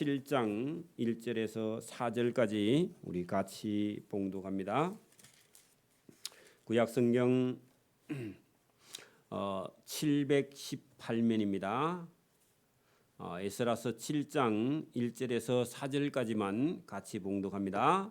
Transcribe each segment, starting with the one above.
7장 1절에서 4절까지 우리 같이 봉독합니다. 구약성경 718면입니다. 에스라서 7장 1절에서 4절까지만 같이 봉독합니다.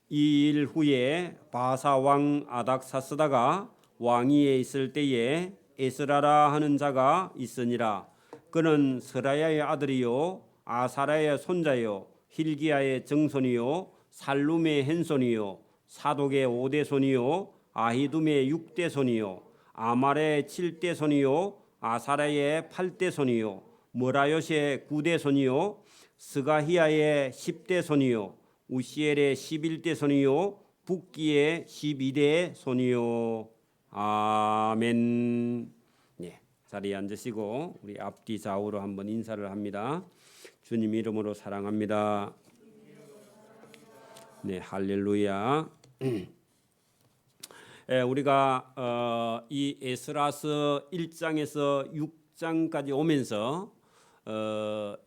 이 일 후에 바사 왕 아닥사스다가 왕위에 있을 때에 에스라라 하는 자가 있으니라. 그는 스라야의 아들이요 아사라의 손자요 힐기야의 정손이요 살룸의 헨손이요 사독의 5대 손이요 아히둠의 6대 손이요 아말의 7대 손이요 아사라의 8대 손이요 머라요시의 9대 손이요 스가히야의 10대 손이요 우시엘의 11대 손이요 붓기의 12대 손이요. 아멘. 네, 자리에 앉으시고 우리 앞뒤 좌우로 한번 인사를 합니다. 주님 이름으로 사랑합니다. 네, 할렐루야. 우리가 이 에스라서 1장에서 6장까지 오면서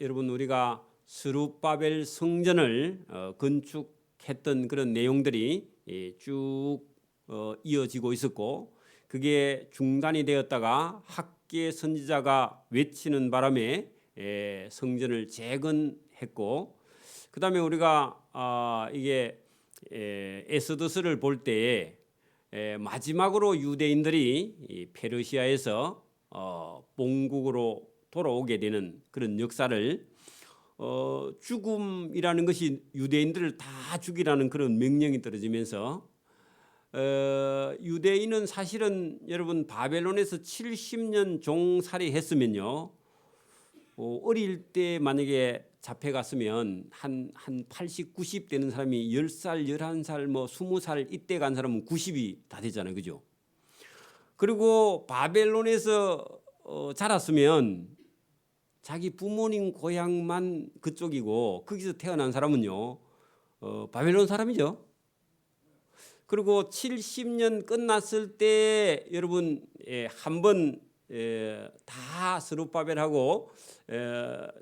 여러분 우리가 스룹바벨 성전을 건축했던 그런 내용들이 쭉 이어지고 있었고, 그게 중단이 되었다가 학계 선지자가 외치는 바람에 성전을 재건했고, 그 다음에 우리가 이게 에스더스를 볼 때에 마지막으로 유대인들이 페르시아에서 본국으로 돌아오게 되는 그런 역사를 죽음이라는 것이 유대인들을 다 죽이라는 그런 명령이 떨어지면서 유대인은 사실은 여러분 바벨론에서 70년 종살이 했으면요, 어릴 때 만약에 잡혀갔으면 한 80, 90 되는 사람이 10살, 11살, 뭐 20살 이때 간 사람은 90이 다 되잖아요, 그죠? 그리고 바벨론에서 자랐으면 자기 부모님 고향만 그쪽이고 거기서 태어난 사람은요 바벨론 사람이죠. 그리고 70년 끝났을 때 여러분 한번 다 스룹바벨하고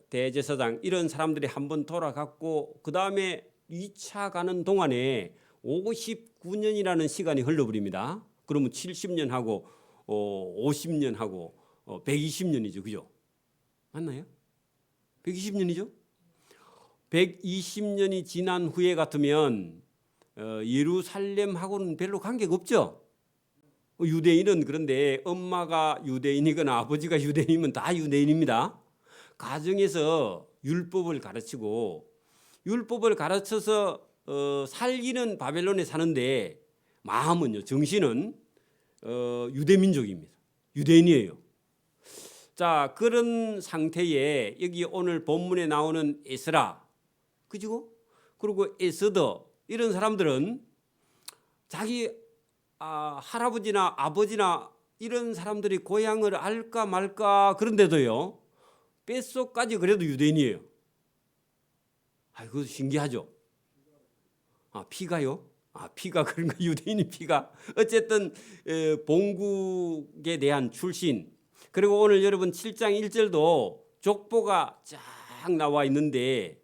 대제사장 이런 사람들이 한번 돌아갔고, 그 다음에 2차 가는 동안에 59년이라는 시간이 흘러버립니다. 그러면 70년하고 50년하고 120년이죠, 그죠? 맞나요? 120년이죠? 120년이 지난 후에 같으면 예루살렘하고는 별로 관계가 없죠. 유대인은 그런데 엄마가 유대인이거나 아버지가 유대인이면 다 유대인입니다. 가정에서 율법을 가르치고 율법을 가르쳐서 살기는 바벨론에 사는데 마음은요, 정신은 유대민족입니다. 유대인이에요. 자, 그런 상태에 여기 오늘 본문에 나오는 에스라, 그죠? 그리고 에스더 이런 사람들은 자기 할아버지나 아버지나 이런 사람들이 고향을 알까 말까 그런데도요 뼛속까지 그래도 유대인이에요. 그거 신기하죠? 피가요? 피가 그런가? 유대인이 피가 어쨌든 본국에 대한 출신. 그리고 오늘 여러분 7장 1절도 족보가 쫙 나와 있는데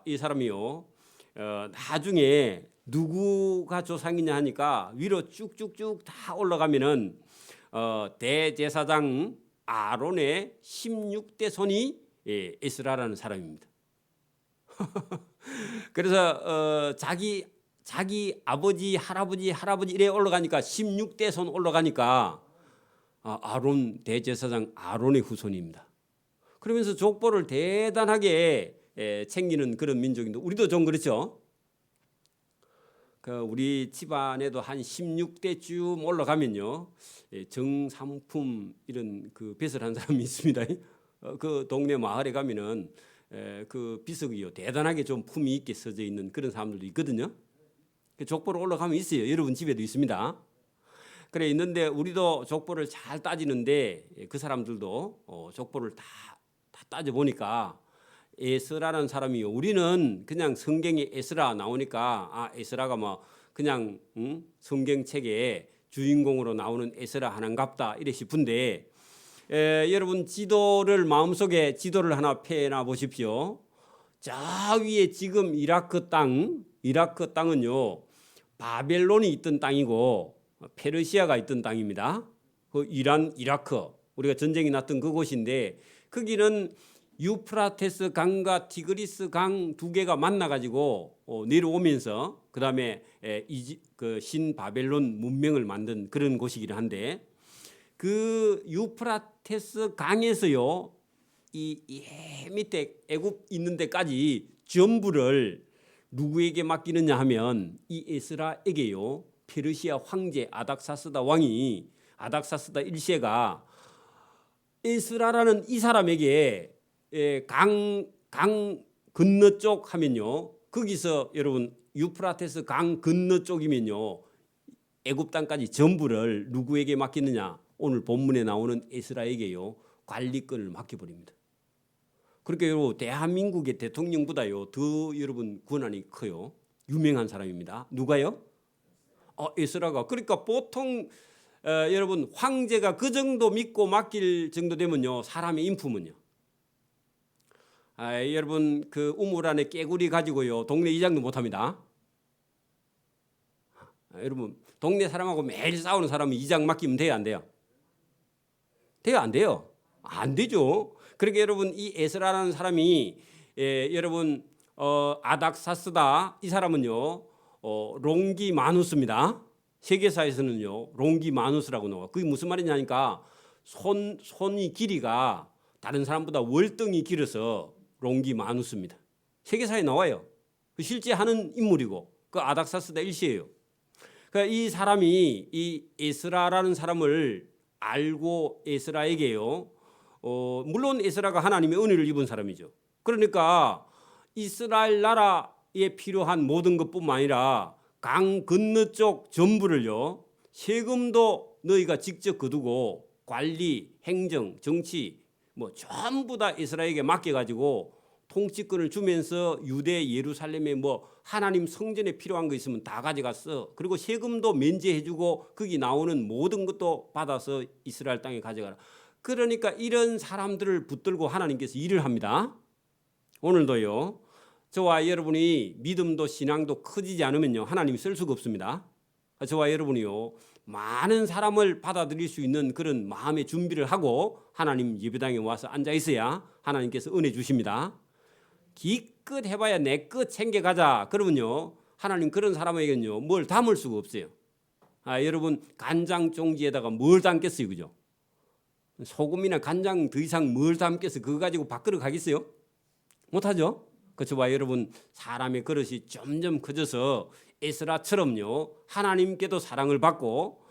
이 사람이요 나중에 누구가 조상이냐 하니까 위로 쭉쭉쭉 다 올라가면은 대제사장 아론의 16대 손이 에스라라는 사람입니다. 그래서 자기 아버지 할아버지 이래 올라가니까 16대 손 올라가니까 아론 대제사장 아론의 후손입니다. 그러면서 족보를 대단하게 챙기는 그런 민족인데, 우리도 좀 그렇죠. 우리 집안에도 한 16대쯤 올라가면요 정삼품 이런 그 빚을 한 사람이 있습니다. 그 동네 마을에 가면은 그 비석이요 대단하게 좀 품위 있게 써져 있는 그런 사람들도 있거든요. 족보로 올라가면 있어요. 여러분 집에도 있습니다. 그래 있는데 우리도 족보를 잘 따지는데 그 사람들도 족보를 다 따져 보니까 에스라라는 사람이요, 우리는 그냥 성경에 에스라 나오니까 에스라가 뭐 그냥 성경책에 주인공으로 나오는 에스라 하나인갑다 이래 싶은데, 여러분 지도를 마음속에 지도를 하나 펴놔 보십시오. 저 위에 지금 이라크 땅은요 바벨론이 있던 땅이고 페르시아가 있던 땅입니다. 그 이란, 이라크 우리가 전쟁이 났던 그곳인데 거기는 유프라테스 강과 티그리스 강 두 개가 만나가지고 내려오면서 그 다음에 그 신바벨론 문명을 만든 그런 곳이긴 한데 그 유프라테스 강에서요 이 밑에 애굽 있는 데까지 전부를 누구에게 맡기느냐 하면 이 에스라에게요. 페르시아 황제 아닥사스다 왕이 아닥사스다 1세가 에스라라는 이 사람에게 강 건너쪽 하면요. 거기서 여러분 유프라테스 강 건너쪽이면요. 애굽 땅까지 전부를 누구에게 맡기느냐? 오늘 본문에 나오는 에스라에게요. 관리권을 맡겨버립니다. 그렇게 여러분 대한민국의 대통령보다요. 더 여러분 권한이 커요. 유명한 사람입니다. 누가요? 에스라가. 그러니까 보통 여러분 황제가 그 정도 믿고 맡길 정도 되면요. 사람의 인품은요. 여러분 그 우물 안에 깨구리 가지고요. 동네 이장도 못합니다. 여러분 동네 사람하고 매일 싸우는 사람은 이장 맡기면 돼요? 안 돼요? 돼요? 안 돼요? 안 되죠. 그러니까 여러분 이 에스라라는 사람이 여러분 아닥사스다 이 사람은요 롱기마누스입니다. 세계사에서는요 롱기마누스라고 나와. 그게 무슨 말이냐니까 손이 길이가 다른 사람보다 월등히 길어서 롱기마누스입니다. 세계사에 나와요. 실제 하는 인물이고 그 아닥사스다 1세예요. 그러니까 이 사람이 이 에스라라는 사람을 알고 에스라에게요. 물론 에스라가 하나님의 은혜를 입은 사람이죠. 그러니까 이스라엘 나라에 필요한 모든 것뿐만 아니라 강 건너쪽 전부를요. 세금도 너희가 직접 거두고 관리, 행정, 정치 뭐 전부 다 에스라에게 맡겨가지고 통치권을 주면서 유대 예루살렘에 뭐 하나님 성전에 필요한 거 있으면 다 가져갔어. 그리고 세금도 면제해주고 거기 나오는 모든 것도 받아서 이스라엘 땅에 가져가라. 그러니까 이런 사람들을 붙들고 하나님께서 일을 합니다. 오늘도요. 저와 여러분이 믿음도 신앙도 커지지 않으면요. 하나님이 쓸 수가 없습니다. 저와 여러분이요. 많은 사람을 받아들일 수 있는 그런 마음의 준비를 하고 하나님 예배당에 와서 앉아 있어야 하나님께서 은혜 주십니다. 기껏 해봐야 내 것 챙겨가자. 그러면요. 하나님 그런 사람에게는요. 뭘 담을 수가 없어요. 여러분 간장 종지에다가 뭘 담겠어요. 그죠? 소금이나 간장 더 이상 뭘 담겠어요. 그거 가지고 밖으로 가겠어요? 못하죠? 그렇죠. 여러분 사람의 그릇이 점점 커져서 에스라처럼요. 하나님께도 사랑을 받고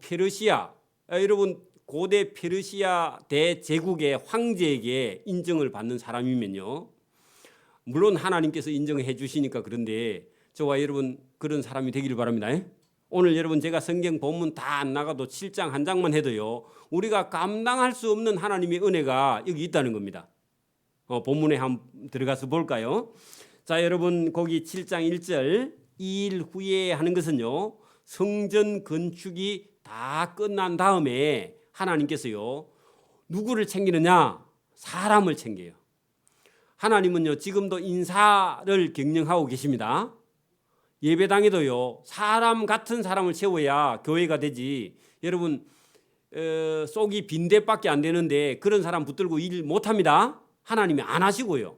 페르시아 여러분 고대 페르시아 대제국의 황제에게 인정을 받는 사람이면요. 물론 하나님께서 인정해 주시니까 그런데 저와 여러분 그런 사람이 되기를 바랍니다. 오늘 여러분 제가 성경 본문 다 안 나가도 7장 한 장만 해도요. 우리가 감당할 수 없는 하나님의 은혜가 여기 있다는 겁니다. 본문에 한번 들어가서 볼까요? 자, 여러분 거기 7장 1절 2일 후에 하는 것은요. 성전 건축이 다 끝난 다음에 하나님께서요. 누구를 챙기느냐? 사람을 챙겨요. 하나님은요. 지금도 인사를 경영하고 계십니다. 예배당에도요. 사람 같은 사람을 세워야 교회가 되지. 여러분 속이 빈대밖에 안 되는데 그런 사람 붙들고 일 못합니다. 하나님이 안 하시고요.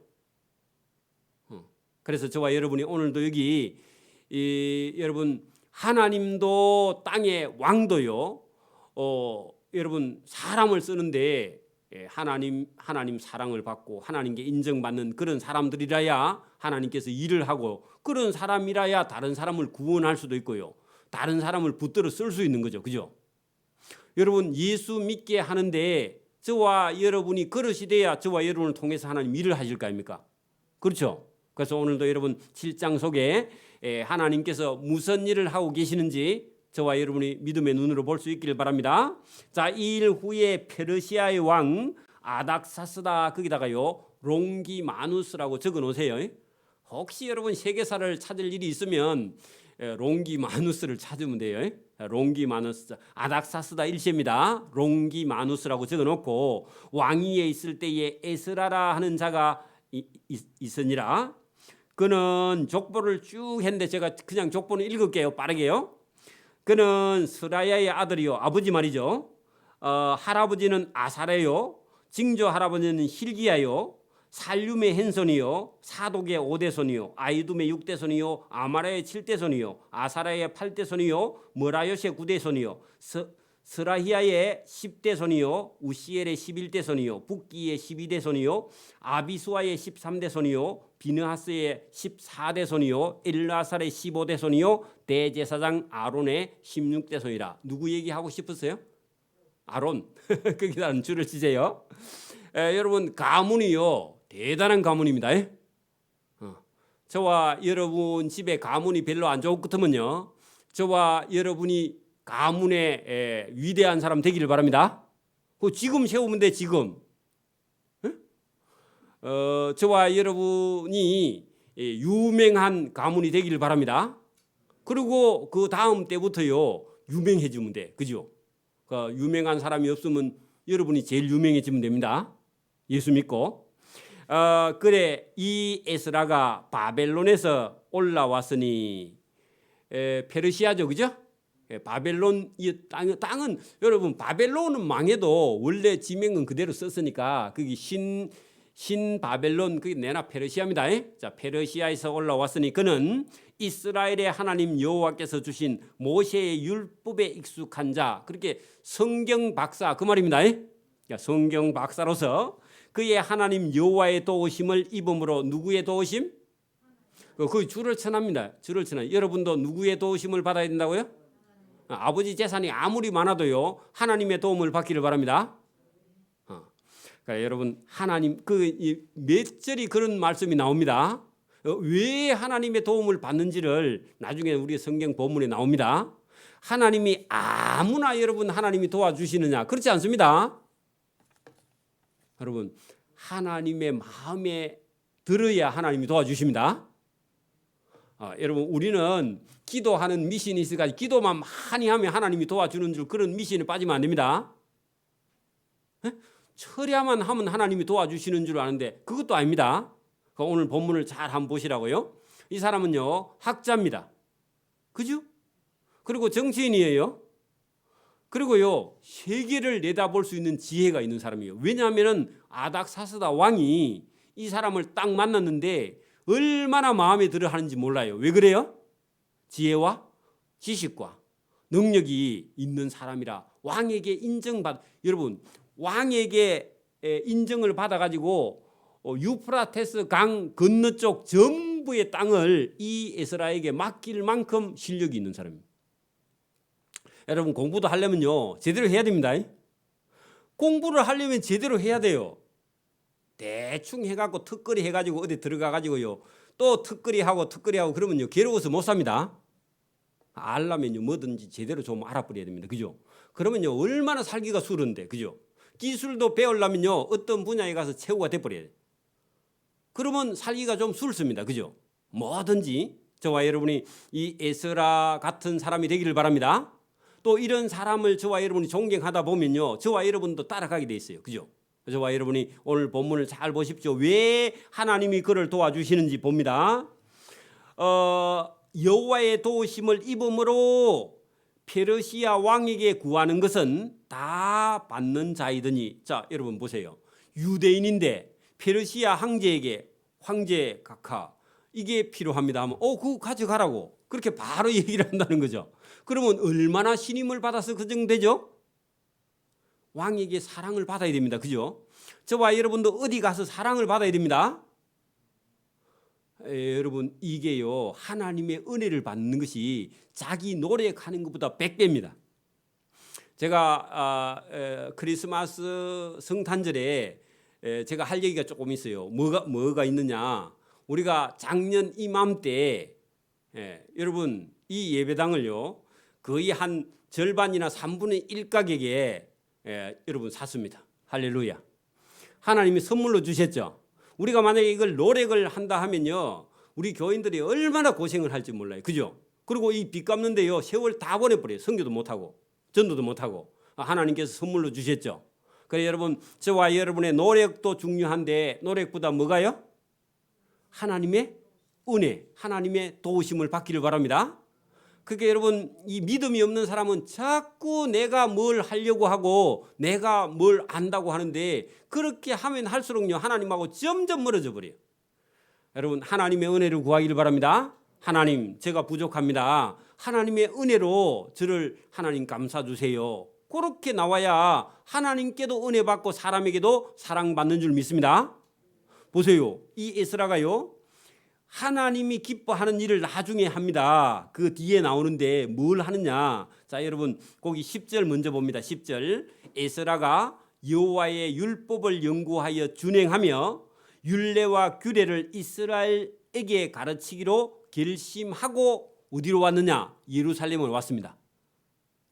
그래서 저와 여러분이 오늘도 여기 여러분 하나님도 땅의 왕도요. 여러분 사람을 쓰는데 하나님 사랑을 받고 하나님께 인정받는 그런 사람들이라야 하나님께서 일을 하고 그런 사람이라야 다른 사람을 구원할 수도 있고요. 다른 사람을 붙들어 쓸 수 있는 거죠. 그죠? 여러분 예수 믿게 하는데 저와 여러분이 그릇이 돼야 저와 여러분을 통해서 하나님 일을 하실 거 아닙니까? 그렇죠? 그래서 오늘도 여러분 7장 속에 하나님께서 무슨 일을 하고 계시는지 저와 여러분이 믿음의 눈으로 볼 수 있기를 바랍니다. 자, 이 일 후에 페르시아의 왕 아닥사스다 거기다가요 롱기마누스라고 적어 놓으세요. 혹시 여러분 세계사를 찾을 일이 있으면 롱기마누스를 찾으면 돼요. 롱기마누스 아닥사스다 1세입니다. 롱기마누스라고 적어 놓고 왕위에 있을 때에 에스라라 하는 자가 있으니라. 그는 족보를 쭉 했는데 제가 그냥 족보는 읽을게요. 빠르게요. 그는 스라야의 아들이요. 아버지 말이죠. 할아버지는 아사레요. 징조 할아버지는 hil기야요. 살룸의 hen손이요. 사독의 5대손이요. 아이둠의 6대손이요. 아마라의 7대손이요. 아사라의 8대손이요. 머라요시의 9대손이요. 스라히야의 10대손이요. 우시엘의 11대손이요. 북기의 12대손이요. 아비수아의 13대손이요. 비느하스의 14대손이요. 엘라살의 15대손이요. 대제사장 아론의 16대손이라. 누구 얘기하고 싶으세요? 아론. 거기다는 줄을 치세요. 여러분 가문이요. 대단한 가문입니다. 저와 여러분 집에 가문이 별로 안 좋을 것 같으면요. 저와 여러분이 가문의 위대한 사람 되기를 바랍니다. 지금 세우면 돼 지금. 저와 여러분이 유명한 가문이 되기를 바랍니다. 그리고 그 다음 때부터요 유명해지면 돼. 그죠? 유명한 사람이 없으면 여러분이 제일 유명해지면 됩니다. 예수 믿고. 그래 이 에스라가 바벨론에서 올라왔으니 페르시아죠, 그죠? 바벨론 이 땅은 여러분 바벨론은 망해도 원래 지명은 그대로 썼으니까 거기 신 바벨론 그게 내나 페르시아입니다. 자, 페르시아에서 올라왔으니 그는 이스라엘의 하나님 여호와께서 주신 모세의 율법에 익숙한 자, 그렇게 성경 박사 그 말입니다. 성경 박사로서 그의 하나님 여호와의 도우심을 입음으로 누구의 도우심? 그 줄을 쳐납니다. 줄을 쳐나. 여러분도 누구의 도우심을 받아야 된다고요? 아버지 재산이 아무리 많아도요 하나님의 도움을 받기를 바랍니다. 그러니까 여러분 하나님 몇 절이 그런 말씀이 나옵니다. 왜 하나님의 도움을 받는지를 나중에 우리 성경 본문에 나옵니다. 하나님이 아무나 여러분 하나님이 도와주시느냐? 그렇지 않습니다. 여러분 하나님의 마음에 들어야 하나님이 도와주십니다. 여러분 우리는 기도하는 미신이 있어가지고 기도만 많이 하면 하나님이 도와주는 줄 그런 미신에 빠지면 안 됩니다. 철야만 하면 하나님이 도와주시는 줄 아는데 그것도 아닙니다. 오늘 본문을 잘 한번 보시라고요. 이 사람은요 학자입니다. 그죠? 그리고 정치인이에요. 그리고요 세계를 내다볼 수 있는 지혜가 있는 사람이에요. 왜냐하면 아닥사스다 왕이 이 사람을 딱 만났는데 얼마나 마음에 들어 하는지 몰라요. 왜 그래요? 지혜와 지식과 능력이 있는 사람이라 왕에게 인정받. 여러분 왕에게 인정을 받아가지고 유프라테스 강 건너쪽 전부의 땅을 이 에스라에게 맡길 만큼 실력이 있는 사람입니다. 여러분 공부도 하려면요 제대로 해야 됩니다. 공부를 하려면 제대로 해야 돼요. 대충 해갖고 턱걸이 해가지고 어디 들어가가지고요 또 턱걸이 하고 그러면요 괴로워서 못 삽니다. 알려면요 뭐든지 제대로 좀 알아버려야 됩니다. 그죠? 그러면요 얼마나 살기가 수월한데, 그죠? 기술도 배우려면요 어떤 분야에 가서 최고가 돼버려야 돼요. 그러면 살기가 좀 수월습니다. 그죠? 뭐든지 저와 여러분이 이 에스라 같은 사람이 되기를 바랍니다. 또 이런 사람을 저와 여러분이 존경하다 보면요 저와 여러분도 따라가게 돼 있어요. 그죠? 저와 여러분이 오늘 본문을 잘 보십시오. 왜 하나님이 그를 도와주시는지 봅니다. 여호와의 도우심을 입음으로 페르시아 왕에게 구하는 것은 다 받는 자이더니. 자 여러분 보세요. 유대인인데 페르시아 황제 각하 이게 필요합니다 하면 그거 가져가라고 그렇게 바로 얘기를 한다는 거죠. 그러면 얼마나 신임을 받아서 그 정도 되죠? 왕에게 사랑을 받아야 됩니다. 그죠? 저와 여러분도 어디 가서 사랑을 받아야 됩니다. 여러분 이게요 하나님의 은혜를 받는 것이 자기 노력하는 것보다 100배입니다. 제가 크리스마스 성탄절에 제가 할 얘기가 조금 있어요. 뭐가 있느냐? 우리가 작년 이맘때 여러분 이 예배당을요 거의 한 절반이나 3분의 1 가격에 여러분 샀습니다. 할렐루야. 하나님이 선물로 주셨죠. 우리가 만약에 이걸 노력을 한다 하면요 우리 교인들이 얼마나 고생을 할지 몰라요. 그죠? 그리고 이 빚 갚는데요 세월 다 보내버려요. 선교도 못하고 전도도 못하고. 하나님께서 선물로 주셨죠. 그래 여러분 저와 여러분의 노력도 중요한데 노력보다 뭐가요? 하나님의 은혜, 하나님의 도우심을 받기를 바랍니다. 그게 여러분, 이 믿음이 없는 사람은 자꾸 내가 뭘 하려고 하고 내가 뭘 안다고 하는데, 그렇게 하면 할수록요 하나님하고 점점 멀어져 버려요. 여러분, 하나님의 은혜를 구하기를 바랍니다. 하나님, 제가 부족합니다. 하나님의 은혜로 저를 하나님 감싸주세요. 그렇게 나와야 하나님께도 은혜 받고 사람에게도 사랑받는 줄 믿습니다. 보세요, 이 에스라가요 하나님이 기뻐하는 일을 나중에 합니다. 그 뒤에 나오는데 뭘 하느냐. 자, 여러분 거기 10절 먼저 봅니다. 10절, 에스라가 여호와의 율법을 연구하여 준행하며 율례와 규례를 이스라엘에게 가르치기로 결심하고 어디로 왔느냐? 예루살렘을 왔습니다.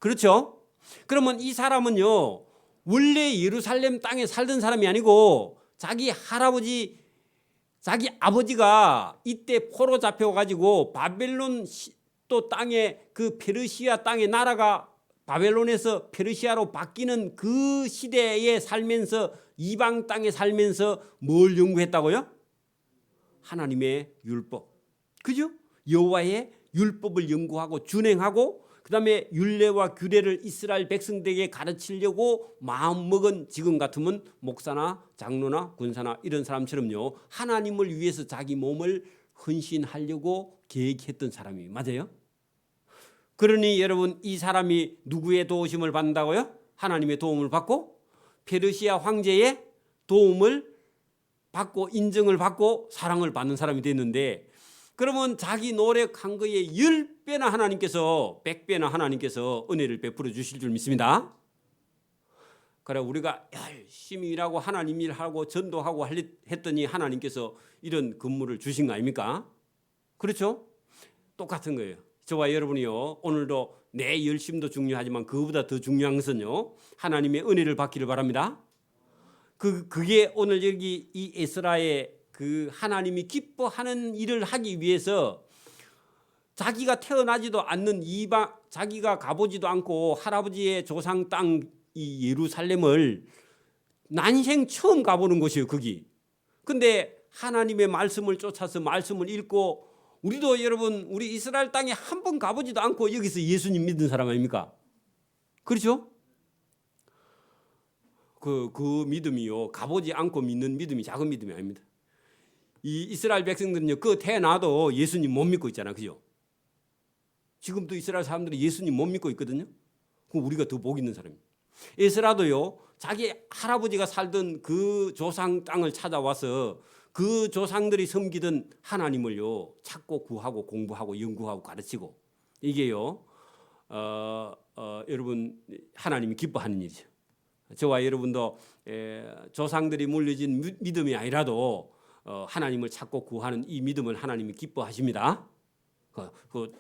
그렇죠? 그러면 이 사람은요 원래 예루살렘 땅에 살던 사람이 아니고 자기 할아버지, 자기 아버지가 이때 포로 잡혀가지고 바벨론 또 땅에, 그 페르시아 땅의 나라가 바벨론에서 페르시아로 바뀌는 그 시대에 살면서, 이방 땅에 살면서 뭘 연구했다고요? 하나님의 율법, 그죠? 여호와의 율법을 연구하고 준행하고, 그 다음에 율례와 규례를 이스라엘 백성들에게 가르치려고 마음먹은, 지금 같으면 목사나 장로나 군사나 이런 사람처럼요 하나님을 위해서 자기 몸을 헌신하려고 계획했던 사람이 맞아요. 그러니 여러분, 이 사람이 누구의 도우심을 받는다고요? 하나님의 도움을 받고 페르시아 황제의 도움을 받고 인정을 받고 사랑을 받는 사람이 됐는데, 그러면 자기 노력한 거에 10배나 하나님께서, 100배나 하나님께서 은혜를 베풀어 주실 줄 믿습니다. 그래, 우리가 열심히 일하고 하나님 일하고 전도하고 했더니 하나님께서 이런 근무를 주신 거 아닙니까? 그렇죠? 똑같은 거예요. 저와 여러분이요 오늘도 내 열심도 중요하지만 그거보다 더 중요한 것은요 하나님의 은혜를 받기를 바랍니다. 그게 오늘 여기 이 에스라의 그 하나님이 기뻐하는 일을 하기 위해서 자기가 태어나지도 않는 이방, 자기가 가보지도 않고 할아버지의 조상 땅 이 예루살렘을 난생 처음 가보는 곳이에요, 거기. 근데 하나님의 말씀을 쫓아서 말씀을 읽고, 우리도 여러분 우리 이스라엘 땅에 한 번 가보지도 않고 여기서 예수님 믿는 사람 아닙니까? 그렇죠? 그 믿음이요 가보지 않고 믿는 믿음이 작은 믿음이 아닙니다. 이 이스라엘 백성들은요 그 태어나도 예수님 못 믿고 있잖아, 그죠? 지금도 이스라엘 사람들이 예수님 못 믿고 있거든요. 그럼 우리가 더 복 있는 사람입니다. 에스라도요 자기 할아버지가 살던 그 조상 땅을 찾아와서 그 조상들이 섬기던 하나님을요 찾고 구하고 공부하고 연구하고 가르치고, 이게요 여러분 하나님이 기뻐하는 일이죠. 저와 여러분도 조상들이 물려진 믿음이 아니라도 하나님을 찾고 구하는 이 믿음을 하나님이 기뻐하십니다.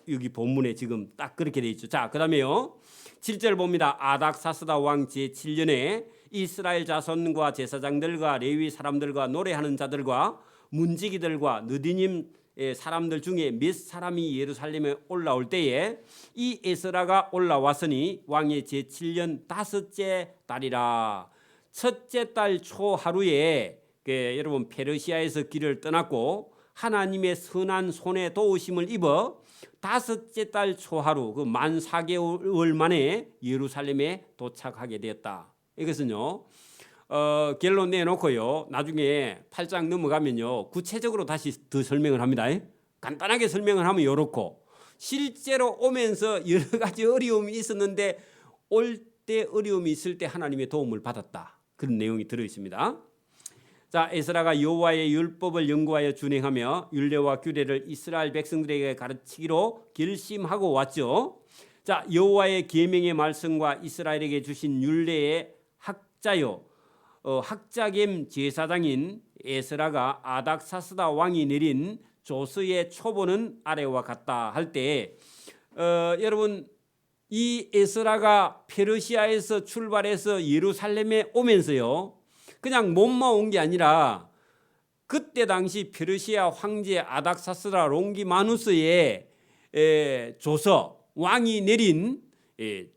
여기 본문에 지금 딱 그렇게 돼 있죠. 자, 그다음에요 7절 봅니다. 아닥사스다 왕 제7년에 이스라엘 자손과 제사장들과 레위 사람들과 노래하는 자들과 문지기들과 느디님 사람들 중에 몇 사람이 예루살렘에 올라올 때에 이 에스라가 올라왔으니 왕의 제7년 다섯째 달이라. 첫째 달 초하루에 여러분 페르시아에서 길을 떠났고 하나님의 선한 손에 도우심을 입어 다섯째 달 초하루, 그 만 4개월 만에 예루살렘에 도착하게 되었다. 이것은요 결론 내놓고요 나중에 8장 넘어가면요 구체적으로 다시 더 설명을 합니다. 간단하게 설명을 하면 이렇고, 실제로 오면서 여러 가지 어려움이 있었는데 올 때 어려움이 있을 때 하나님의 도움을 받았다, 그런 내용이 들어있습니다. 자, 에스라가 여호와의 율법을 연구하여 준행하며 율례와 규례를 이스라엘 백성들에게 가르치기로 결심하고 왔죠. 자, 여호와의 계명의 말씀과 이스라엘에게 주신 율례의 학자요 학자겸 제사장인 에스라가 아닥사스다 왕이 내린 조서의 초본은 아래와 같다 할 때 여러분 이 에스라가 페르시아에서 출발해서 예루살렘에 오면서요 그냥 몸만 온 게 아니라 그때 당시 페르시아 황제 아닥사스다 롱기마누스의 조서, 왕이 내린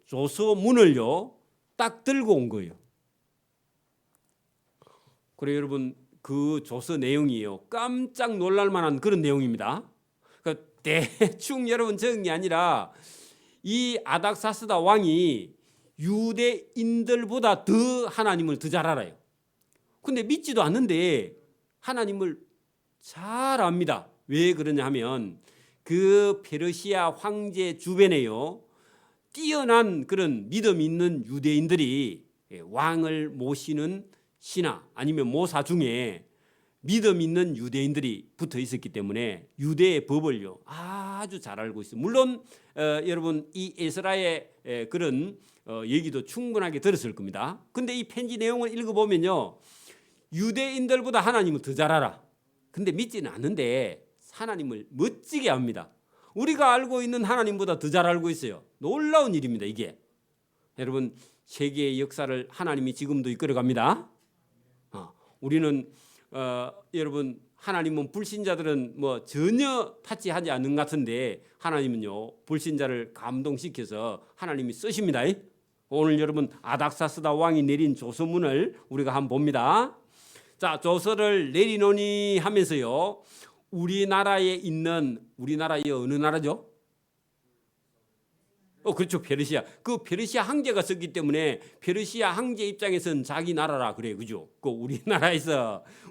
조서문을요 딱 들고 온 거예요. 그래 여러분 그 조서 내용이요. 깜짝 놀랄 만한 그런 내용입니다. 그러니까 대충 여러분 적은 게 아니라 이 아닥사스다 왕이 유대인들보다 더 하나님을 더 잘 알아요. 근데 믿지도 않는데 하나님을 잘 압니다. 왜 그러냐 하면 그 페르시아 황제 주변에요, 뛰어난 그런 믿음 있는 유대인들이 왕을 모시는 신하 아니면 모사 중에 믿음 있는 유대인들이 붙어 있었기 때문에 유대의 법을요 아주 잘 알고 있어요. 물론 여러분 이 에스라의 그런 얘기도 충분하게 들었을 겁니다. 근데 이 편지 내용을 읽어보면요, 유대인들보다 하나님을 더 잘 알아. 근데 믿지는 않는데 하나님을 멋지게 압니다. 우리가 알고 있는 하나님보다 더 잘 알고 있어요. 놀라운 일입니다, 이게. 여러분, 세계의 역사를 하나님이 지금도 이끌어갑니다. 우리는 여러분, 하나님은 불신자들은 뭐 전혀 타치하지 않는 것 같은데 하나님은요 불신자를 감동시켜서 하나님이 쓰십니다. 오늘 여러분 아닥사스다 왕이 내린 조서문을 우리가 한번 봅니다. 자, 조서를 내리노니 하면서요, 우리나라에 있는, 우리나라의 어느 나라죠? 그렇죠, 페르시아. 그 페르시아 황제가 썼기 때문에 페르시아 황제 입장에서는 자기 나라라 그래, 그죠? 그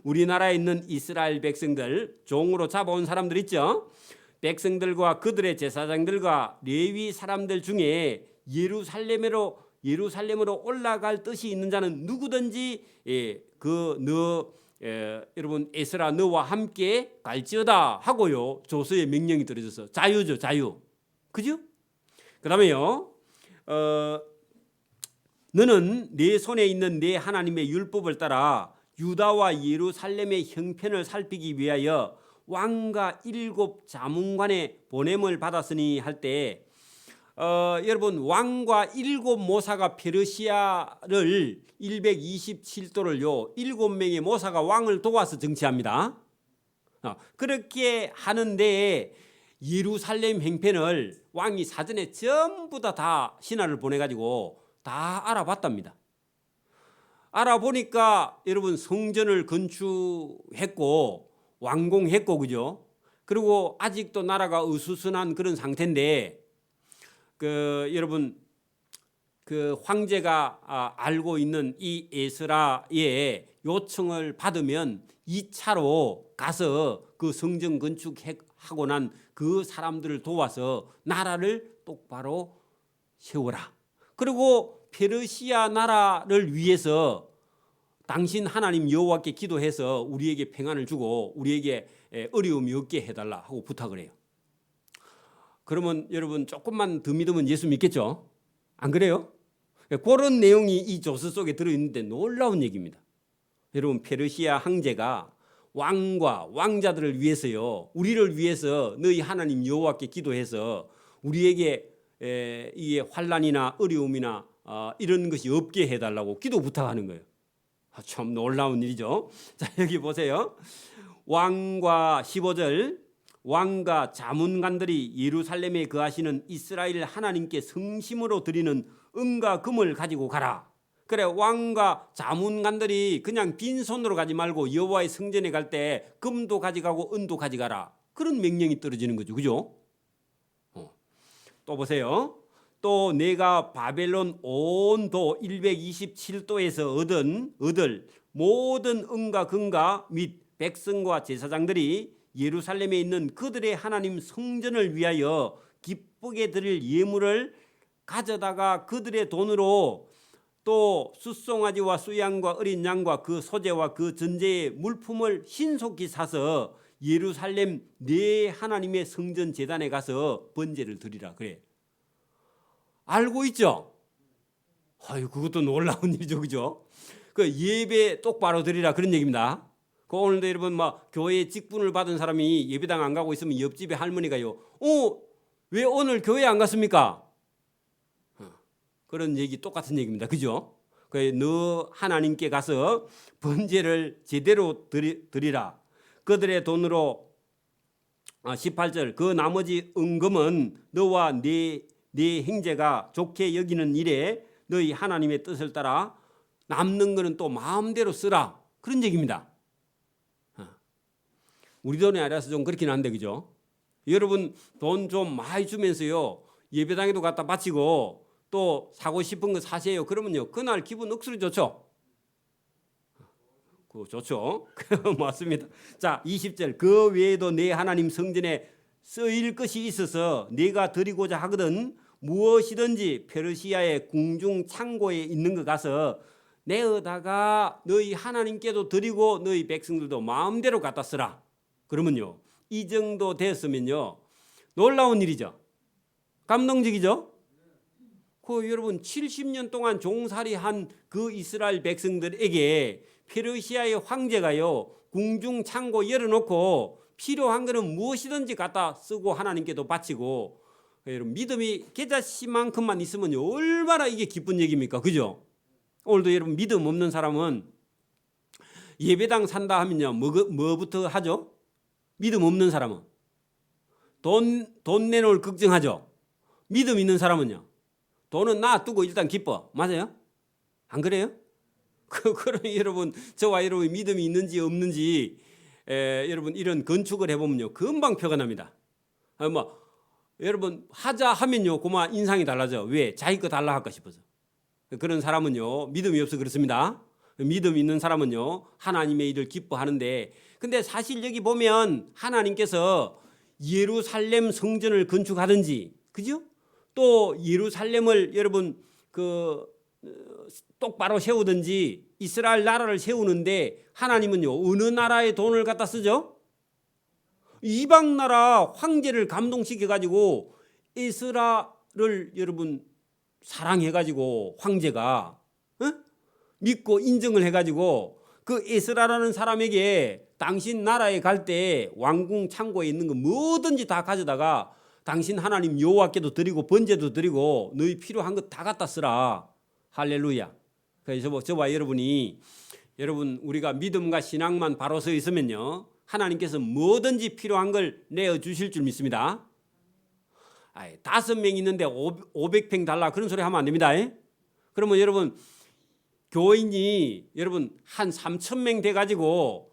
우리나라에 있는 이스라엘 백성들, 종으로 잡아온 사람들 있죠? 백성들과 그들의 제사장들과 레위 사람들 중에 예루살렘으로 올라갈 뜻이 있는 자는 누구든지 여러분 에스라 너와 함께 갈지어다 하고요 조서의 명령이 떨어져서 자유죠, 자유. 그죠? 그다음에요, 너는 내 손에 있는 내 하나님의 율법을 따라 유다와 예루살렘의 형편을 살피기 위하여 왕과 7 자문관의 보냄을 받았으니 할 때, 여러분 왕과 7 모사가 페르시아를 127도를요 7명의 모사가 왕을 도와서 정치합니다. 그렇게 하는데 예루살렘 형편을 왕이 사전에 전부 다 신하를 보내가지고 다 알아봤답니다. 알아보니까 여러분 성전을 건축했고 완공했고, 그죠? 그리고 아직도 나라가 어수선한 그런 상태인데 여러분 그 황제가 알고 있는 이 에스라의 요청을 받으면 2차로 가서 그 성전 건축하고 난 그 사람들을 도와서 나라를 똑바로 세워라. 그리고 페르시아 나라를 위해서 당신 하나님 여호와께 기도해서 우리에게 평안을 주고 우리에게 어려움이 없게 해달라 하고 부탁을 해요. 그러면 여러분 조금만 더 믿으면 예수 믿겠죠? 안 그래요? 그런 내용이 이 조서 속에 들어있는데 놀라운 얘기입니다. 여러분 페르시아 황제가 왕과 왕자들을 위해서요, 우리를 위해서 너희 하나님 여호와께 기도해서 우리에게 이게 환난이나 어려움이나 이런 것이 없게 해달라고 기도 부탁하는 거예요. 참 놀라운 일이죠. 자, 여기 보세요. 왕과 15절, 왕과 자문관들이 예루살렘에 거하시는 이스라엘 하나님께 성심으로 드리는 은과 금을 가지고 가라. 그래, 왕과 자문관들이 그냥 빈손으로 가지 말고 여호와의 성전에 갈 때 금도 가져가고 은도 가져가라. 그런 명령이 떨어지는 거죠, 그죠? 또 보세요. 또 내가 바벨론 온도 127도에서 얻을 모든 은과 금과 및 백성과 제사장들이 예루살렘에 있는 그들의 하나님 성전을 위하여 기쁘게 드릴 예물을 가져다가 그들의 돈으로 또 숫송아지와 수양과 어린 양과 그 소재와 그 전제의 물품을 신속히 사서 예루살렘 내 하나님의 성전 제단에 가서 번제를 드리라. 그래. 알고 있죠? 아유, 그것도 놀라운 일이죠, 그죠? 그 예배 똑바로 드리라 그런 얘기입니다. 그 오늘도 여러분 교회 직분을 받은 사람이 예배당 안 가고 있으면 옆집에 할머니가요, 왜 오늘 교회 안 갔습니까? 그런 얘기 똑같은 얘기입니다, 그죠? 너 하나님께 가서 번제를 제대로 드리라. 그들의 돈으로 18절 그 나머지 은금은 너와 네 형제가 좋게 여기는 일에 너희 하나님의 뜻을 따라 남는 거는 또 마음대로 쓰라. 그런 얘기입니다. 우리 돈이 아니라서 좀 그렇긴 한데 그죠? 여러분 돈 좀 많이 주면서요 예배당에도 갖다 바치고 또 사고 싶은 거 사세요. 그러면요 그날 기분 억수로 좋죠. 그 좋죠. 맞습니다. 자 20절 그 외에도 내 하나님 성전에 쓰일 것이 있어서 네가 드리고자 하거든 무엇이든지 페르시아의 궁중 창고에 있는 거 가서 내어다가 너희 하나님께도 드리고 너희 백성들도 마음대로 갖다 쓰라. 그러면요 이 정도 됐으면요 놀라운 일이죠. 감동적이죠. 그 여러분 70년 동안 종살이한 그 이스라엘 백성들에게 페르시아의 황제가요 궁중 창고 열어놓고 필요한 거는 무엇이든지 갖다 쓰고 하나님께도 바치고 여러분 믿음이 계좌씨만큼만 있으면 얼마나 이게 기쁜 얘기입니까? 그죠? 오늘도 여러분 믿음 없는 사람은 예배당 산다 하면요 뭐부터 하죠? 믿음 없는 사람은 돈 내놓을 걱정하죠. 믿음 있는 사람은요 돈은 놔두고 일단 기뻐. 맞아요? 안 그래요? 그런 여러분 저와 여러분 믿음이 있는지 없는지 여러분 이런 건축을 해보면요 금방 표가 납니다. 여러분 하자 하면요 그만 인상이 달라져. 왜? 자기 거 달라 할까 싶어서. 그런 사람은요 믿음이 없어 그렇습니다. 믿음 있는 사람은요 하나님의 일을 기뻐하는데 근데 사실 여기 보면 하나님께서 예루살렘 성전을 건축하든지 그죠? 또 예루살렘을 여러분 똑바로 세우든지 이스라엘 나라를 세우는데 하나님은요 어느 나라의 돈을 갖다 쓰죠? 이방 나라 황제를 감동시켜 가지고 에스라를 여러분 사랑해 가지고 황제가 믿고 인정을 해 가지고 그 에스라라는 사람에게 당신 나라에 갈 때 왕궁 창고에 있는 거 뭐든지 다 가져다가 당신 하나님 여호와께도 드리고 번제도 드리고 너희 필요한 거 다 갖다 쓰라. 할렐루야. 그래서 저와 여러분이 여러분 우리가 믿음과 신앙만 바로 서 있으면요 하나님께서 뭐든지 필요한 걸 내어 주실 줄 믿습니다. 5명 있는데 500평 달라 그런 소리 하면 안 됩니다. 그러면 여러분 교인이 여러분 한 3,000명 돼 가지고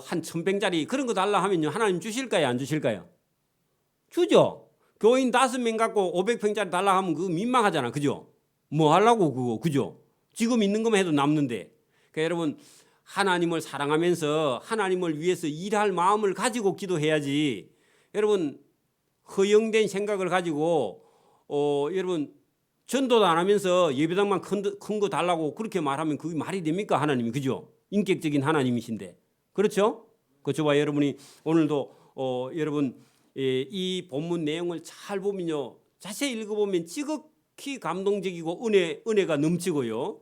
한 1,000평짜리 그런 거 달라 하면요 하나님 주실까요 안 주실까요? 주죠. 교인 5명 갖고 500평짜리 달라 하면 그거 민망하잖아. 그죠? 뭐 하려고 그거 그죠? 지금 있는 것만 해도 남는데. 그러니까 여러분 하나님을 사랑하면서 하나님을 위해서 일할 마음을 가지고 기도해야지. 여러분 허영된 생각을 가지고 여러분 전도도 안 하면서 예배당만 큰 거 달라고 그렇게 말하면 그게 말이 됩니까? 하나님이 그죠? 인격적인 하나님이신데 그렇죠? 그 저와 여러분이 오늘도 여러분 이 본문 내용을 잘 보면요 자세히 읽어보면 지극히 감동적이고 은혜가 넘치고요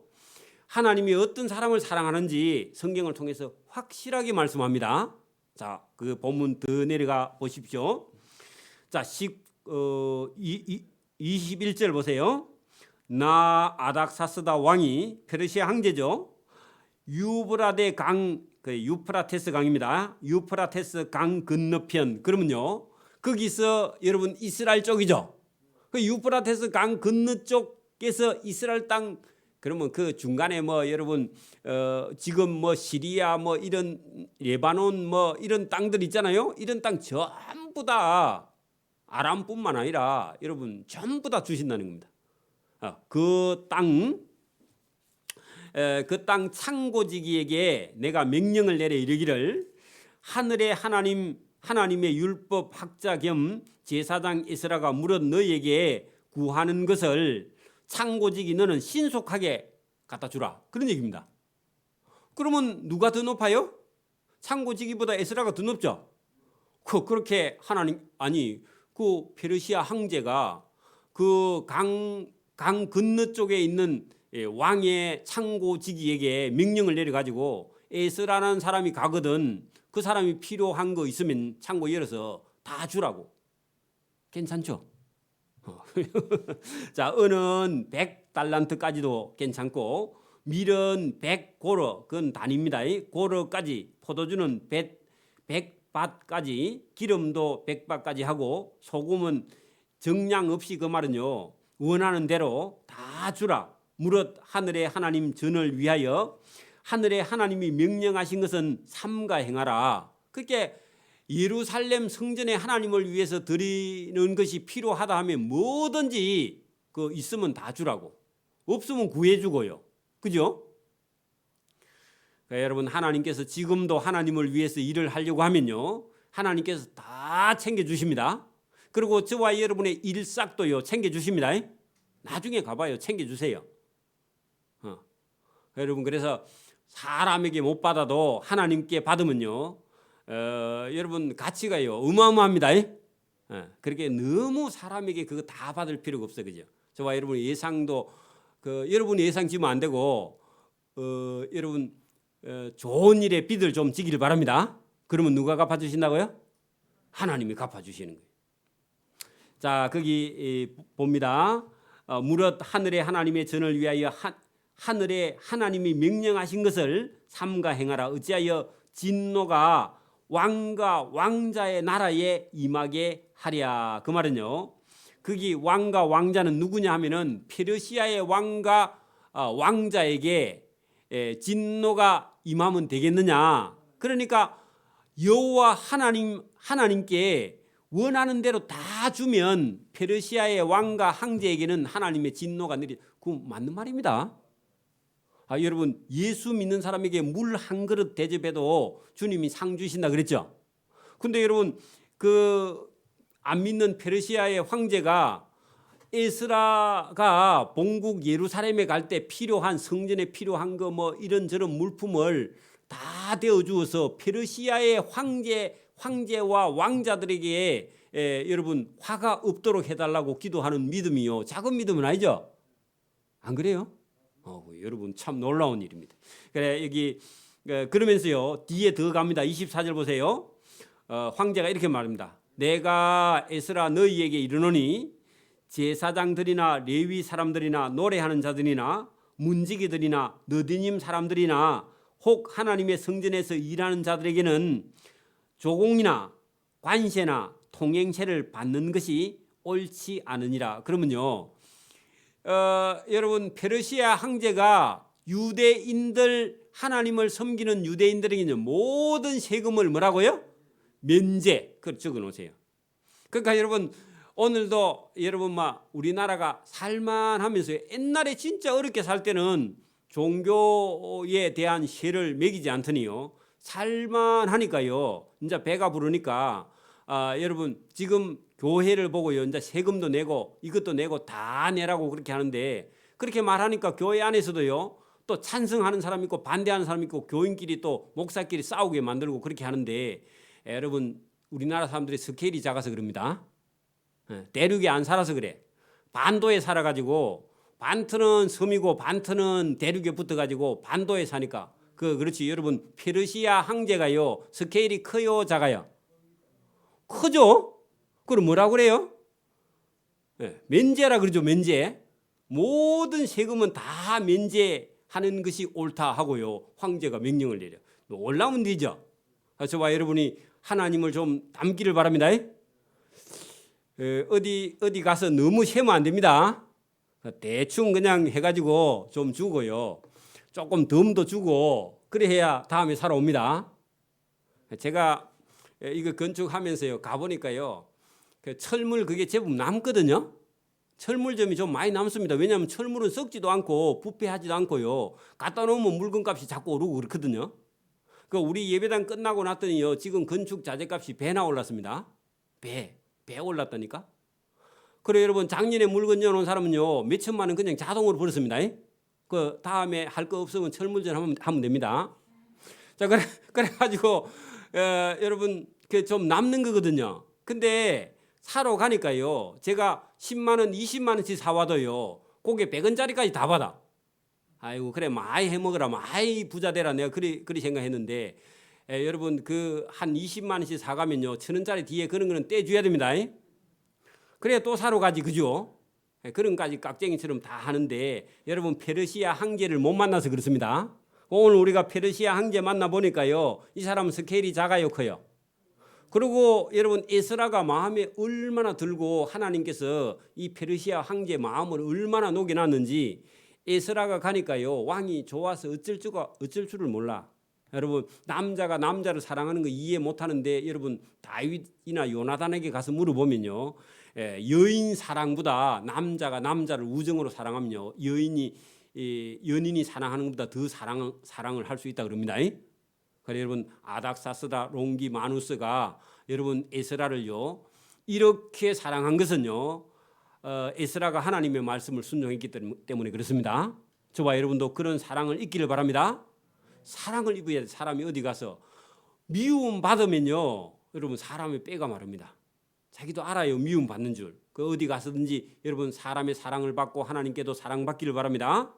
하나님이 어떤 사람을 사랑하는지 성경을 통해서 확실하게 말씀합니다. 자, 그 본문 더 내려가 보십시오. 자, 21절 보세요. 나 아닥사스다 왕이 페르시아 황제죠. 유브라데 강, 유프라테스 강입니다. 유프라테스 강 건너편. 그러면요 거기서 여러분 이스라엘 쪽이죠. 그 유프라테스 강 건너 쪽에서 이스라엘 땅 그러면 그 중간에 뭐 여러분 지금 뭐 시리아 뭐 이런 레바논 뭐 이런 땅들 있잖아요. 이런 땅 전부 다 아람뿐만 아니라 여러분 전부 다 주신다는 겁니다. 그 땅 창고지기에게 내가 명령을 내려 이르기를 하늘의 하나님의 율법 학자 겸 제사장 에스라가 물어 너희에게 구하는 것을 창고지기 너는 신속하게 갖다 주라. 그런 얘기입니다. 그러면 누가 더 높아요? 창고지기보다 에스라가 더 높죠. 그렇게 하나님 그 페르시아 황제가 그 강 건너 쪽에 있는 왕의 창고지기에게 명령을 내려 가지고 에스라라는 사람이 가거든 그 사람이 필요한 거 있으면 창고 열어서 다 주라고. 괜찮죠? 자, 은은 100달란트까지도 괜찮고 밀은 100고러 그건 단위입니다. 고러까지 포도주는 100밭까지 기름도 100밭까지 하고 소금은 정량 없이 그 말은요 원하는 대로 다 주라. 무릇 하늘의 하나님 전을 위하여 하늘의 하나님이 명령하신 것은 삼가 행하라. 그렇게 예루살렘 성전에 하나님을 위해서 드리는 것이 필요하다 하면 뭐든지 그 있으면 다 주라고, 없으면 구해주고요. 그죠? 그러니까 여러분, 하나님께서 지금도 하나님을 위해서 일을 하려고 하면요, 하나님께서 다 챙겨주십니다. 그리고 저와 여러분의 일싹도요 챙겨주십니다. 나중에 가봐요. 챙겨주세요. 여러분, 그래서 사람에게 못 받아도 하나님께 받으면요, 여러분 가치가요 어마어마합니다. 그렇게 너무 사람에게 그거 다 받을 필요가 없어요. 그죠? 저와 여러분의 예상도 여러분이 예상 지면 안 되고, 여러분 좋은 일에 빚을 좀 지기를 바랍니다. 그러면 누가 갚아주신다고요? 하나님이 갚아주시는 거예요. 자, 거기 봅니다. 무릇 하늘의 하나님의 전을 위하여 하늘에 하나님이 명령하신 것을 삼가 행하라. 어찌하여 진노가 왕과 왕자의 나라에 임하게 하랴. 그 말은요, 거기 왕과 왕자는 누구냐 하면은 페르시아의 왕과 왕자에게 진노가 임하면 되겠느냐. 그러니까 여호와 하나님께 원하는 대로 다 주면 페르시아의 왕과 황제에게는 하나님의 진노가 그 맞는 말입니다. 여러분, 예수 믿는 사람에게 물 한 그릇 대접해도 주님이 상 주신다 그랬죠. 근데 여러분, 안 믿는 페르시아의 황제가 에스라가 본국 예루살렘에 갈 때 필요한, 성전에 필요한 거 뭐 이런저런 물품을 다 되어 주어서 페르시아의 황제와 왕자들에게 여러분 화가 없도록 해달라고 기도하는 믿음이요, 작은 믿음은 아니죠. 안 그래요? 여러분, 참 놀라운 일입니다. 그래, 여기 그러면서요 뒤에 더 갑니다. 24절 보세요. 황제가 이렇게 말합니다. 내가 에스라 너희에게 이르노니 제사장들이나 레위 사람들이나 노래하는 자들이나 문지기들이나 너디님 사람들이나 혹 하나님의 성전에서 일하는 자들에게는 조공이나 관세나 통행세를 받는 것이 옳지 않으니라. 그러면요, 여러분, 페르시아 황제가 유대인들, 하나님을 섬기는 유대인들에게는 모든 세금을 뭐라고요? 면제. 그걸 적어 놓으세요. 그러니까 여러분, 오늘도 여러분 우리나라가 살만하면서 옛날에 진짜 어렵게 살 때는 종교에 대한 세를 매기지 않더니요, 살만하니까요 이제 배가 부르니까 여러분 지금 교회를 보고요 이제 세금도 내고 이것도 내고 다 내라고 그렇게 하는데, 그렇게 말하니까 교회 안에서도요 또 찬성하는 사람 있고 반대하는 사람 있고 교인끼리 또 목사끼리 싸우게 만들고 그렇게 하는데, 여러분 우리나라 사람들이 스케일이 작아서 그럽니다. 대륙에 안 살아서 그래. 반도에 살아가지고 반트는 섬이고 반트는 대륙에 붙어가지고 반도에 사니까 그렇지. 여러분, 페르시아 황제가요 스케일이 커요 작아요? 크죠? 그럼 뭐라고 그래요? 면제라 그러죠. 면제. 모든 세금은 다 면제하는 것이 옳다 하고요 황제가 명령을 내려. 올라오면 되죠. 저와 여러분이 하나님을 좀 닮기를 바랍니다. 어디 가서 너무 세면 안 됩니다. 대충 그냥 해가지고 좀 주고요, 조금 덤도 주고 그래야 다음에 살아옵니다. 제가 이거 건축하면서요 가보니까요 철물 그게 제법 남거든요. 철물점이 좀 많이 남습니다. 왜냐하면 철물은 썩지도 않고 부패하지도 않고요, 갖다 놓으면 물건값이 자꾸 오르고 그렇거든요. 우리 예배당 끝나고 났더니요 지금 건축 자재값이 배나 올랐습니다. 배 올랐다니까. 그래 여러분, 작년에 물건 넣어놓은 사람은요 몇 천만 원 그냥 자동으로 벌었습니다. 그 다음에 할 거 없으면 철물점 하면 됩니다. 자, 그래가지고 여러분 좀 남는 거거든요. 근데 사러 가니까요 제가 10만 원 20만 원씩 사와도요 그게 100원짜리까지 다 받아. 아이고 그래 많이 해먹으라, 많이 부자 되라, 내가 그리 생각했는데, 여러분 한 20만 원씩 사가면요 1,000원짜리 뒤에 그런 거는 떼줘야 됩니다. 그래야 또 사러 가지, 그죠? 그런 까지 깍쟁이처럼 다 하는데, 여러분 페르시아 황제를 못 만나서 그렇습니다. 오늘 우리가 페르시아 황제 만나보니까요 이 사람은 스케일이 작아요 커요? 그리고 여러분 에스라가 마음에 얼마나 들고 하나님께서 이 페르시아 황제 마음을 얼마나 녹여놨는지, 에스라가 가니까요 왕이 좋아서 어쩔 줄을 몰라. 여러분 남자가 남자를 사랑하는 거 이해 못하는데 여러분 다윗이나 요나단에게 가서 물어보면요, 여인 사랑보다 남자가 남자를 우정으로 사랑하면요 연인이 사랑하는 것보다 더 사랑을 할 수 있다 그럽니다. 그래서 여러분 아닥사스다 롱기 마누스가 여러분 에스라를요 이렇게 사랑한 것은요 에스라가 하나님의 말씀을 순종했기 때문에 그렇습니다. 저와 여러분도 그런 사랑을 잊기를 바랍니다. 사랑을 입어야 돼. 사람이 어디 가서 미움 받으면요 여러분 사람의 뼈가 마릅니다. 자기도 알아요 미움 받는 줄. 그 어디 가서든지 여러분 사람의 사랑을 받고 하나님께도 사랑받기를 바랍니다.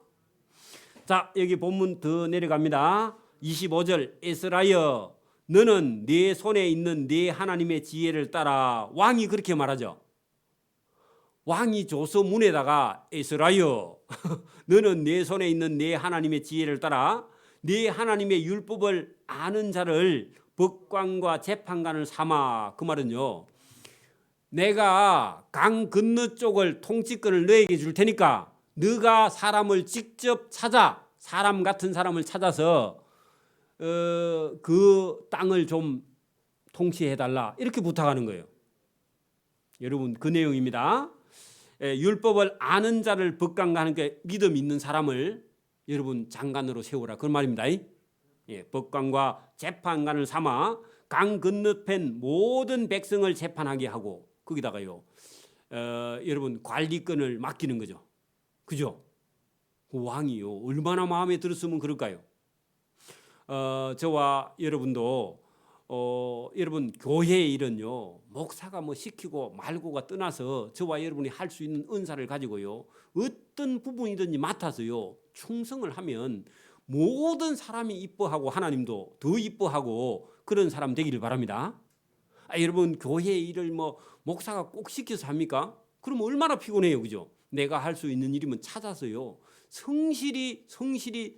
자, 여기 본문 더 내려갑니다. 25절 에스라여 너는 네 손에 있는 네 하나님의 지혜를 따라. 왕이 그렇게 말하죠. 왕이 줘서 문에다가 에스라여 너는 네 손에 있는 네 하나님의 지혜를 따라 네 하나님의 율법을 아는 자를 법관과 재판관을 삼아. 그 말은요 내가 강 건너 쪽을 통치권을 너에게 줄 테니까 너가 사람을 직접 찾아 사람 같은 사람을 찾아서 그 땅을 좀 통치해달라 이렇게 부탁하는 거예요. 여러분 그 내용입니다. 율법을 아는 자를 법관과 하는 게 믿음 있는 사람을 여러분 장관으로 세우라 그 말입니다. 법관과 재판관을 삼아 강 건너편 모든 백성을 재판하게 하고 거기다가요 여러분 관리권을 맡기는 거죠. 그죠? 그 왕이요 얼마나 마음에 들었으면 그럴까요? 저와 여러분도 여러분 교회의 일은요 목사가 뭐 시키고 말고가 떠나서 저와 여러분이 할 수 있는 은사를 가지고요 어떤 부분이든지 맡아서요 충성을 하면 모든 사람이 이뻐하고 하나님도 더 이뻐하고 그런 사람 되기를 바랍니다. 여러분 교회의 일을 뭐 목사가 꼭 시켜서 합니까? 그럼 얼마나 피곤해요, 그죠? 내가 할 수 있는 일이면 찾아서요 성실히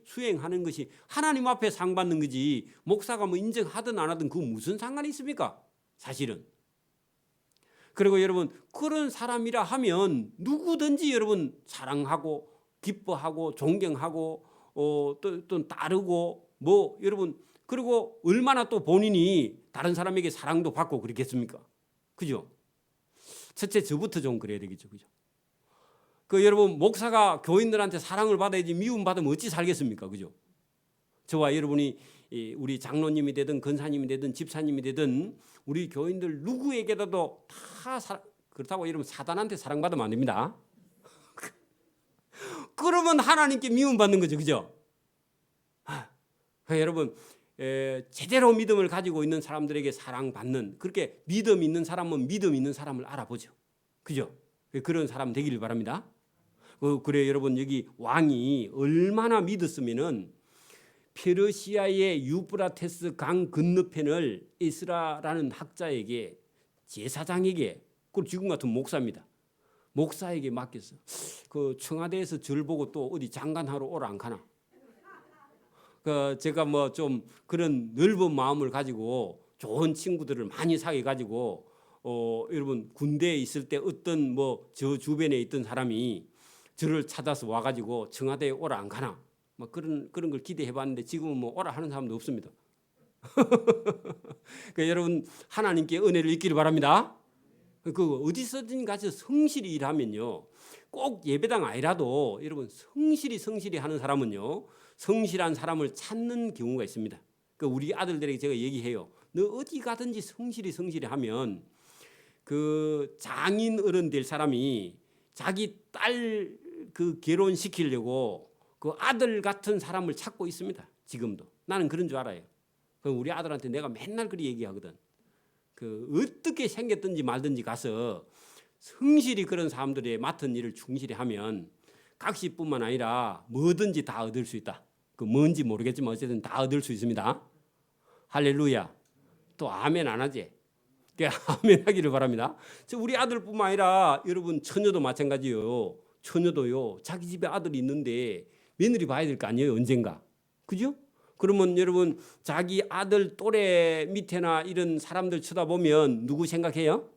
수행하는 것이 하나님 앞에 상 받는 거지 목사가 뭐 인정하든 안 하든 그 무슨 상관이 있습니까? 사실은. 그리고 여러분 그런 사람이라 하면 누구든지 여러분 사랑하고 기뻐하고 존경하고 또 따르고 뭐 여러분 그리고 얼마나 또 본인이 다른 사람에게 사랑도 받고 그렇겠습니까? 그죠? 첫째 저부터 좀 그래야 되겠죠. 그죠? 그 여러분 목사가 교인들한테 사랑을 받아야지 미움 받으면 어찌 살겠습니까? 그죠? 저와 여러분이 우리 장로님이 되든 권사님이 되든 집사님이 되든 우리 교인들 누구에게라도 다 그렇다고 여러분 사단한테 사랑받으면 안 됩니다. 그러면 하나님께 미움 받는 거죠. 그죠? 여러분 제대로 믿음을 가지고 있는 사람들에게 사랑받는 그렇게 믿음 있는 사람은 믿음 있는 사람을 알아보죠. 그죠? 그런 사람 되기를 바랍니다. 그래 여러분 여기 왕이 얼마나 믿었으면은 페르시아의 유브라테스 강 건너편을 에스라라는 학자에게 제사장에게 그리고 지금 같은 목사입니다. 목사에게 맡겼어. 그 청와대에서 절 보고 또 어디 장관하러 오라 안 가나? 제가 뭐 좀 그런 넓은 마음을 가지고 좋은 친구들을 많이 사귀어 가지고 여러분 군대에 있을 때 어떤 뭐 저 주변에 있던 사람이 저를 찾아서 와가지고 청와대에 오라 안 가나? 뭐 그런 걸 기대해봤는데 지금은 뭐 오라 하는 사람도 없습니다. 그러니까 여러분 하나님께 은혜를 잊기를 바랍니다. 그 어디서든 가서 성실히 일하면요 꼭 예배당 아니라도 여러분 성실히 하는 사람은요 성실한 사람을 찾는 경우가 있습니다. 그 우리 아들들에게 제가 얘기해요. 너 어디 가든지 성실히 하면 그 장인 어른 될 사람이 자기 딸 그 결혼시키려고 그 아들 같은 사람을 찾고 있습니다. 지금도 나는 그런 줄 알아요. 우리 아들한테 내가 맨날 그렇게 얘기하거든. 그 어떻게 생겼든지 말든지 가서 성실히 그런 사람들의 맡은 일을 충실히 하면 각시뿐만 아니라 뭐든지 다 얻을 수 있다. 그 뭔지 모르겠지만 어쨌든 다 얻을 수 있습니다. 할렐루야. 또 아멘 안 하지? 아멘 하기를 바랍니다. 우리 아들뿐만 아니라 여러분 처녀도 마찬가지예요. 처녀도요 자기 집에 아들이 있는데 며느리 봐야 될 거 아니에요 언젠가. 그죠? 그러면 여러분 자기 아들 또래 밑에나 이런 사람들 쳐다보면 누구 생각해요?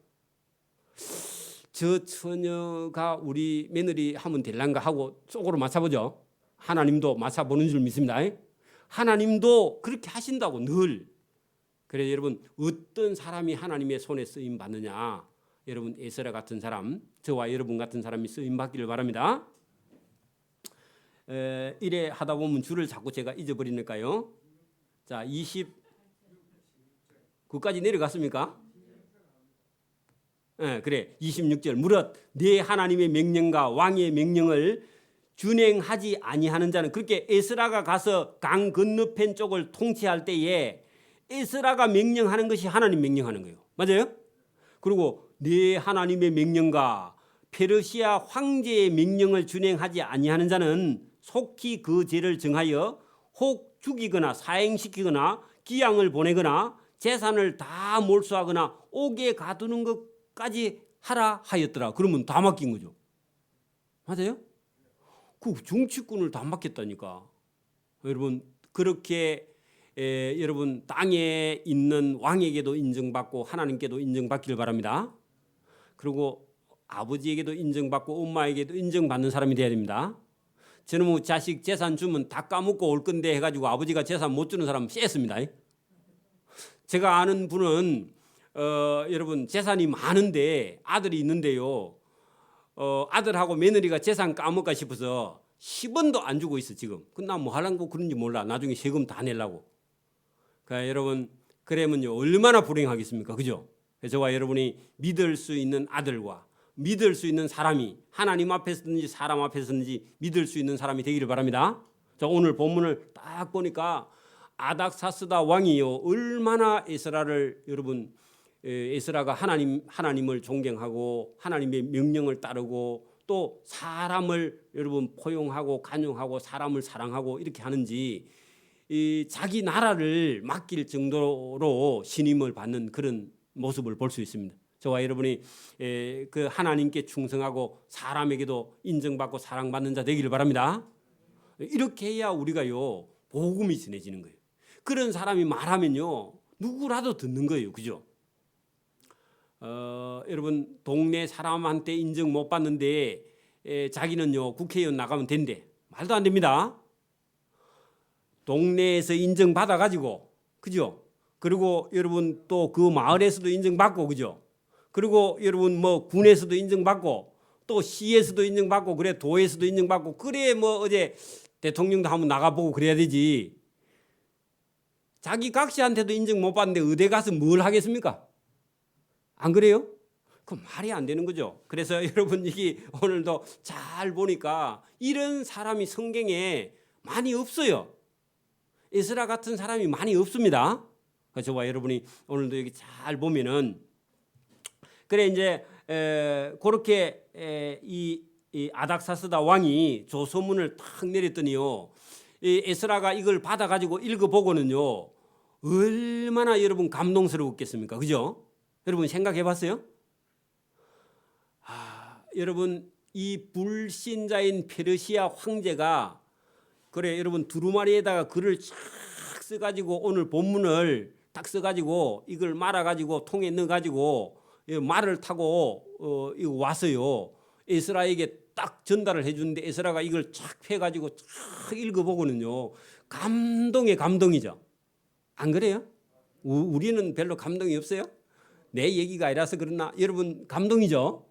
저 처녀가 우리 며느리 하면 될란가 하고 속으로 맞춰보죠. 하나님도 맞춰보는 줄 믿습니다. 하나님도 그렇게 하신다고 늘. 그래서 여러분 어떤 사람이 하나님의 손에 쓰임 받느냐? 여러분 에스라 같은 사람, 저와 여러분 같은 사람이 쓰임 받기를 바랍니다. 이래 하다 보면 줄을 자꾸 제가 잊어버리니까요. 자, 29까지 내려갔습니까? 그래. 26절. 무릇 내 하나님의 명령과 왕의 명령을 준행하지 아니하는 자는, 그렇게 에스라가 가서 강 건너편 쪽을 통치할 때에 에스라가 명령하는 것이 하나님 명령하는 거예요. 맞아요? 그리고 내 하나님의 명령과 페르시아 황제의 명령을 준행하지 아니하는 자는 속히 그 죄를 정하여 혹 죽이거나 사행시키거나 기양을 보내거나 재산을 다 몰수하거나 옥에 가두는 것까지 하라 하였더라. 그러면 다 맡긴 거죠. 맞아요? 그 정치권을 다 맡겼다니까. 여러분 그렇게 여러분 땅에 있는 왕에게도 인정받고 하나님께도 인정받기를 바랍니다. 그리고 아버지에게도 인정받고 엄마에게도 인정받는 사람이 돼야 됩니다. 저놈의 자식 재산 주면 다 까먹고 올 건데 해가지고 아버지가 재산 못 주는 사람 쎄습니다. 제가 아는 분은 여러분 재산이 많은데 아들이 있는데요. 아들하고 며느리가 재산 까먹을까 싶어서 10원도 안 주고 있어 지금. 나 뭐 하려고 그런지 몰라. 나중에 세금 다 내려고. 그러니까 여러분 그러면요 얼마나 불행하겠습니까? 그죠? 저와 여러분이 믿을 수 있는 아들과 믿을 수 있는 사람이 하나님 앞에서든지 사람 앞에서든지 믿을 수 있는 사람이 되기를 바랍니다. 자, 오늘 본문을 딱 보니까 아닥사스다 왕이요 얼마나 에스라를 여러분 에스라가 하나님을 존경하고 하나님의 명령을 따르고 또 사람을 여러분 포용하고 간용하고 사람을 사랑하고 이렇게 하는지 자기 나라를 맡길 정도로 신임을 받는 그런 모습을 볼 수 있습니다. 저와 여러분이 그 하나님께 충성하고 사람에게도 인정받고 사랑받는 자 되기를 바랍니다. 이렇게 해야 우리가요 복음이 전해지는 거예요. 그런 사람이 말하면요 누구라도 듣는 거예요. 그죠? 여러분 동네 사람한테 인정 못 받는데 자기는요 국회의원 나가면 된대. 말도 안 됩니다. 동네에서 인정받아 가지고 그죠? 그리고 여러분 또 그 마을에서도 인정받고 그죠? 그리고 여러분 뭐 군에서도 인정받고 또 시에서도 인정받고 그래 도에서도 인정받고 그래 뭐 어제 대통령도 한번 나가보고 그래야 되지. 자기 각시한테도 인정 못 받는데 어디 가서 뭘 하겠습니까? 안 그래요? 그 말이 안 되는 거죠. 그래서 여러분 이게 오늘도 잘 보니까 이런 사람이 성경에 많이 없어요. 에스라 같은 사람이 많이 없습니다. 저와 여러분이 오늘도 여기 잘 보면은 그래 이제 그렇게 이 아닥사스다 왕이 조서문을 탁 내렸더니요 이 에스라가 이걸 받아가지고 읽어보고는요 얼마나 여러분 감동스러웠겠습니까? 그죠? 여러분 생각해봤어요? 여러분 이 불신자인 페르시아 황제가 그래 여러분 두루마리에다가 글을 쫙 써가지고 오늘 본문을 딱 써가지고 이걸 말아가지고 통에 넣어가지고 말을 타고 이거 왔어요. 에스라에게 딱 전달을 해주는데 에스라가 이걸 쫙 펴가지고 쫙 읽어보고는요 감동의 감동이죠. 안 그래요? 우리는 별로 감동이 없어요? 내 얘기가 아니라서 그러나 여러분 감동이죠.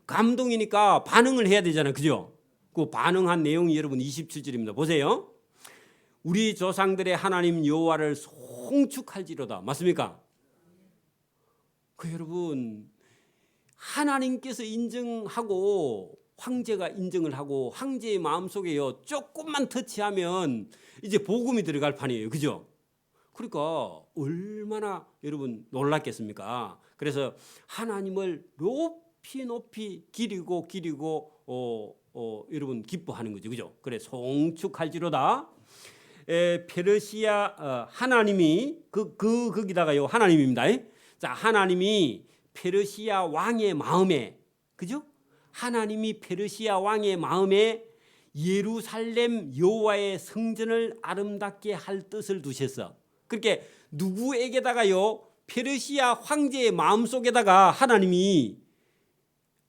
감동이니까 반응을 해야 되잖아요. 그죠? 그 반응한 내용이 여러분 27절입니다. 보세요. 우리 조상들의 하나님 여호와를 송축할지로다. 맞습니까? 그 여러분 하나님께서 인정하고 황제가 인정을 하고 황제의 마음속에요 조금만 터치하면 이제 복음이 들어갈 판이에요. 그죠? 그러니까 얼마나 여러분 놀랐겠습니까? 그래서 하나님을 높이 기리고 여러분 기뻐하는 거죠. 그죠? 그래 송축할지로다. 페르시아 하나님이 거기다가요 하나님입니다. 자, 하나님이 페르시아 왕의 마음에 그죠? 하나님이 페르시아 왕의 마음에 예루살렘 여호와의 성전을 아름답게 할 뜻을 두셨어. 그렇게 누구에게다가요 페르시아 황제의 마음속에다가 하나님이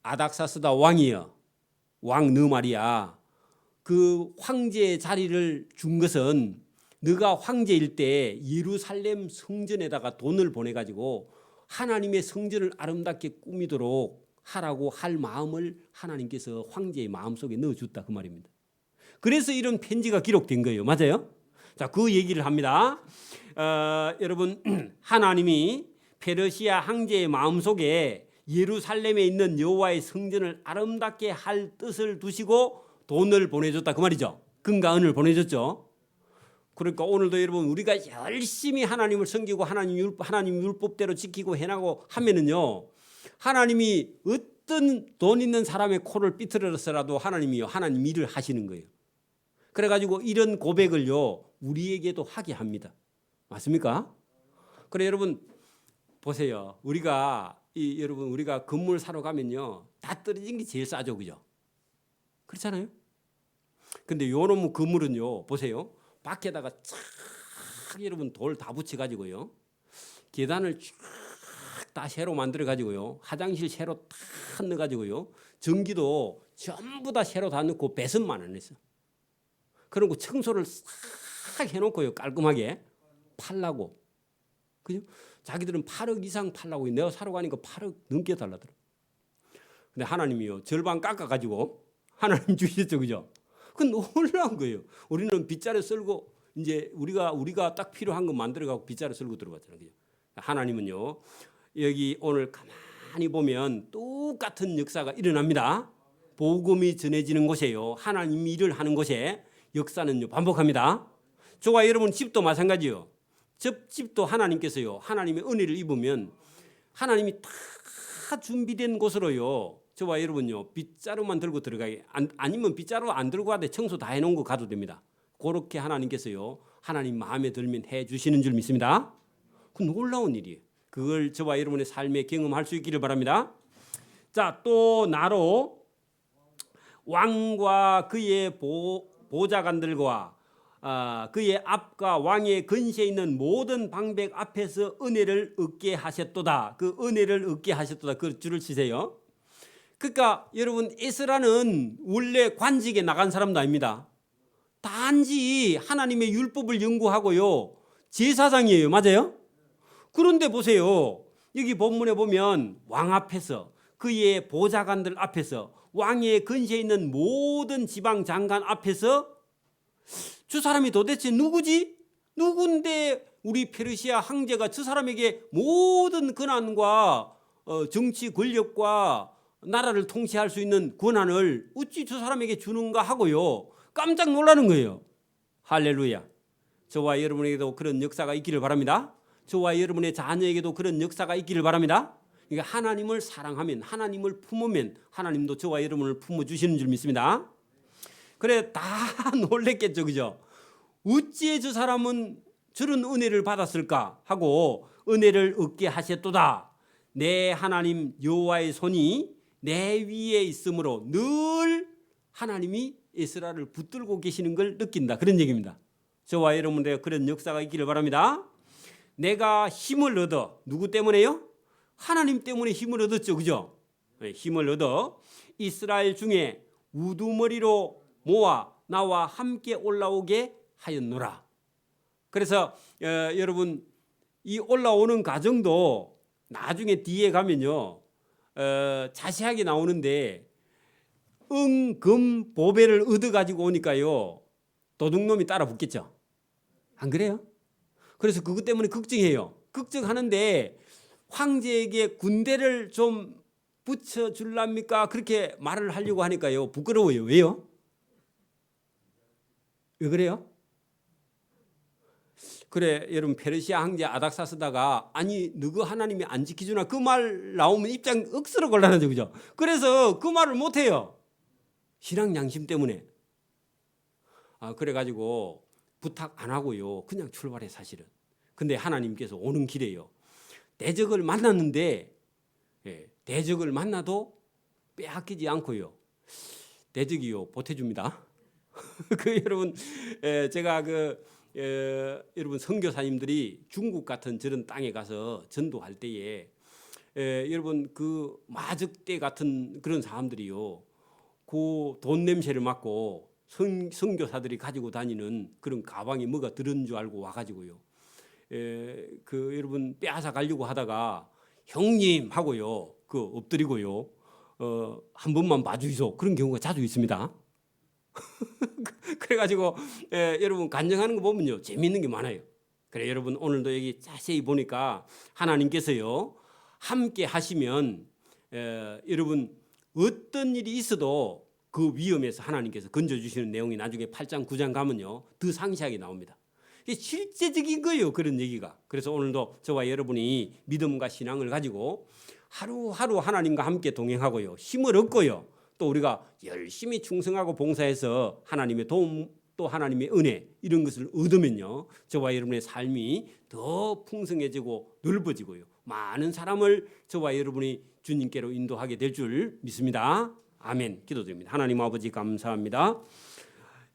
아닥사스다 왕이여 왕 너 말이야 그 황제의 자리를 준 것은 네가 황제일 때 예루살렘 성전에다가 돈을 보내가지고 하나님의 성전을 아름답게 꾸미도록 하라고 할 마음을 하나님께서 황제의 마음속에 넣어줬다 그 말입니다. 그래서 이런 편지가 기록된 거예요. 맞아요? 자, 그 얘기를 합니다. 여러분, 하나님이 페르시아 황제의 마음속에 예루살렘에 있는 여호와의 성전을 아름답게 할 뜻을 두시고 돈을 보내줬다 그 말이죠. 금과 은을 보내줬죠. 그러니까 오늘도 여러분 우리가 열심히 하나님을 섬기고 하나님 율법대로 지키고 해나고 하면은요, 하나님이 어떤 돈 있는 사람의 코를 삐뚤어서라도 하나님이요, 하나님 일을 하시는 거예요. 그래가지고 이런 고백을요 우리에게도 하게 합니다. 맞습니까? 그래 여러분 보세요. 여러분 우리가 건물 사러 가면요 다 떨어진 게 제일 싸죠, 그죠? 그렇잖아요. 근데 요놈 건물은요 보세요. 밖에다가 쫙 여러분 돌 다 붙여 가지고요, 계단을 쫙 다 새로 만들어 가지고요, 화장실 새로 다 넣어 가지고요, 전기도 전부 다 새로 다 넣고 배선만 안 했어. 그리고 청소를 싹 해놓고요 깔끔하게 팔라고. 그죠? 자기들은 8억 이상 팔라고. 내가 사러 가니까 8억 넘게 달라더라. 근데 하나님이요 절반 깎아가지고 하나님 주시죠, 그죠? 그건 놀라운 거예요. 우리는 빗자루 썰고 이제 우리가 딱 필요한 거 만들어가고 빗자루 썰고 들어갔잖아요, 그죠? 하나님은요 여기 오늘 가만히 보면 똑같은 역사가 일어납니다. 복음이 전해지는 곳이에요. 하나님이 일을 하는 곳에 역사는요 반복합니다. 저와 여러분 집도 마찬가지요. 집도 하나님께서요 하나님의 은혜를 입으면 하나님이 다 준비된 곳으로요 저와 여러분요 빗자루만 들고 들어가게, 아니면 빗자루 안 들고 가도 청소 다 해놓은 거 가도 됩니다. 그렇게 하나님께서요 하나님 마음에 들면 해주시는 줄 믿습니다. 그 놀라운 일이에요. 그걸 저와 여러분의 삶에 경험할 수 있기를 바랍니다. 자, 또 나로 왕과 그의 보좌관들과 그의 앞과 왕의 근시에 있는 모든 방백 앞에서 은혜를 얻게 하셨도다. 그 은혜를 얻게 하셨도다. 그 줄을 치세요. 그러니까 여러분 에스라는 원래 관직에 나간 사람도 아닙니다. 단지 하나님의 율법을 연구하고요 제사장이에요. 맞아요? 그런데 보세요. 여기 본문에 보면 왕 앞에서, 그의 보좌관들 앞에서, 왕의 근시에 있는 모든 지방 장관 앞에서 저 사람이 도대체 누구지? 누군데 우리 페르시아 황제가 저 사람에게 모든 권한과 정치 권력과 나라를 통치할 수 있는 권한을 어찌 저 사람에게 주는가 하고요 깜짝 놀라는 거예요. 할렐루야. 저와 여러분에게도 그런 역사가 있기를 바랍니다. 저와 여러분의 자녀에게도 그런 역사가 있기를 바랍니다. 그러니까 하나님을 사랑하면, 하나님을 품으면 하나님도 저와 여러분을 품어주시는 줄 믿습니다. 그래 다 놀랬겠죠, 그죠? 어찌 저 사람은 저런 은혜를 받았을까 하고 은혜를 얻게 하셨도다. 내 하나님 여호와의 손이 내 위에 있으므로 늘 하나님이 에스라를 붙들고 계시는 걸 느낀다. 그런 얘기입니다. 저와 여러분들 그런 역사가 있기를 바랍니다. 내가 힘을 얻어, 누구 때문에요? 하나님 때문에 힘을 얻었죠, 그죠? 힘을 얻어 이스라엘 중에 우두머리로 모아 나와 함께 올라오게 하였노라. 그래서 여러분 이 올라오는 과정도 나중에 뒤에 가면요 자세하게 나오는데 응, 금, 보배를 얻어가지고 오니까요 도둑놈이 따라 붙겠죠. 안 그래요? 그래서 그것 때문에 걱정해요. 걱정하는데 황제에게 군대를 좀 붙여줄랍니까? 그렇게 말을 하려고 하니까요 부끄러워요. 왜요? 왜 그래요? 그래 여러분 페르시아 황제 아닥사스다가 아니 너그 하나님이 안 지켜주나 그 말 나오면 입장 억수로 곤란하죠, 그죠? 그래서 그 말을 못해요. 신앙 양심 때문에. 그래가지고 부탁 안 하고요 그냥 출발해 사실은. 근데 하나님께서 오는 길에요 대적을 만났는데 대적을 만나도 빼앗기지 않고요 대적이요 보태줍니다. 그 여러분 제가 여러분 선교사님들이 중국 같은 저런 땅에 가서 전도할 때에 여러분 그 마적대 같은 그런 사람들이요 그 돈 냄새를 맡고 선교사들이 가지고 다니는 그런 가방에 뭐가 들은 줄 알고 와가지고요. 여러분 빼앗아 가려고 하다가 형님 하고요, 엎드리고요, 한 번만 봐주이소, 그런 경우가 자주 있습니다. 그래가지고 여러분 간증하는 거 보면요 재미있는 게 많아요. 그래 여러분 오늘도 여기 자세히 보니까 하나님께서요 함께 하시면 여러분 어떤 일이 있어도 그 위험에서 하나님께서 건져주시는 내용이 나중에 8장 9장 가면요 더 상세하게 나옵니다. 이게 실제적인 거예요, 그런 얘기가. 그래서 오늘도 저와 여러분이 믿음과 신앙을 가지고 하루하루 하나님과 함께 동행하고요 힘을 얻고요 또 우리가 열심히 충성하고 봉사해서 하나님의 도움 또 하나님의 은혜 이런 것을 얻으면요 저와 여러분의 삶이 더 풍성해지고 넓어지고요 많은 사람을 저와 여러분이 주님께로 인도하게 될 줄 믿습니다. 아멘. 기도드립니다. 하나님 아버지 감사합니다.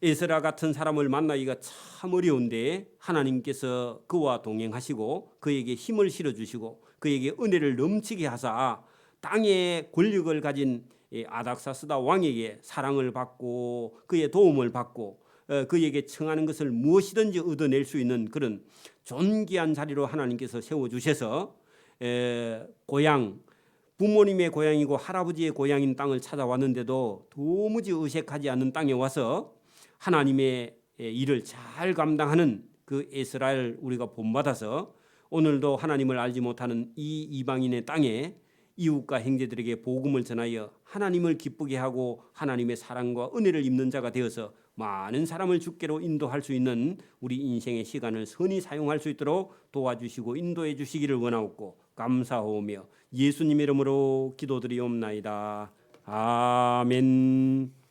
에스라 같은 사람을 만나기가 참 어려운데 하나님께서 그와 동행하시고 그에게 힘을 실어주시고 그에게 은혜를 넘치게 하사 땅의 권력을 가진 아닥사스다 왕에게 사랑을 받고 그의 도움을 받고 그에게 청하는 것을 무엇이든지 얻어낼 수 있는 그런 존귀한 자리로 하나님께서 세워주셔서 고향 부모님의 고향이고 할아버지의 고향인 땅을 찾아왔는데도 도무지 의식하지 않는 땅에 와서 하나님의 일을 잘 감당하는 그 에스라를 우리가 본받아서 오늘도 하나님을 알지 못하는 이 이방인의 땅에 이웃과 형제들에게 복음을 전하여 하나님을 기쁘게 하고 하나님의 사랑과 은혜를 입는 자가 되어서 많은 사람을 주께로 인도할 수 있는 우리 인생의 시간을 선히 사용할 수 있도록 도와주시고 인도해 주시기를 원하옵고 감사하오며 예수님 이름으로 기도드리옵나이다. 아멘.